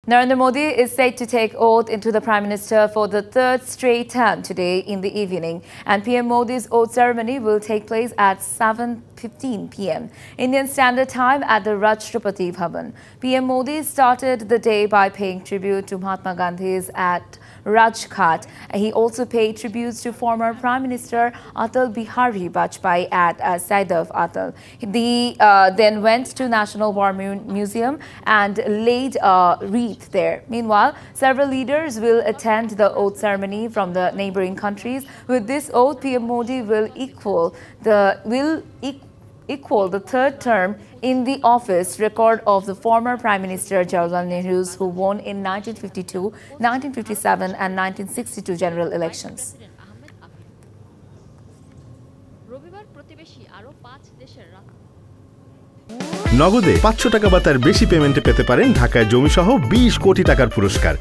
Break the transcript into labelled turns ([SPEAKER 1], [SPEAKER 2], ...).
[SPEAKER 1] Narendra Modi is set to take oath into the Prime Minister for the third straight term today in the evening, and PM Modi's oath ceremony will take place at 7:15 p.m. Indian Standard Time at the Rashtrapati Bhavan. PM Modi started the day by paying tribute to Mahatma Gandhi's at Rajghat. He also paid tributes to former Prime Minister Atal Bihari Vajpayee at Saidav Atal. He then went to National War Museum and laid a wreath there. Meanwhile, several leaders will attend the oath ceremony from the neighboring countries. With this oath, PM Modi will equal the third term in the office record of the former Prime Minister Jawaharlal Nehru, who won in 1952, 1957 and 1962 general elections.
[SPEAKER 2] নগদে ৫০০ টাকা বা তার বেশি পেমেন্টে পেতে পারেন ঢাকায় জমিসহ ২০ কোটি টাকার পুরস্কার।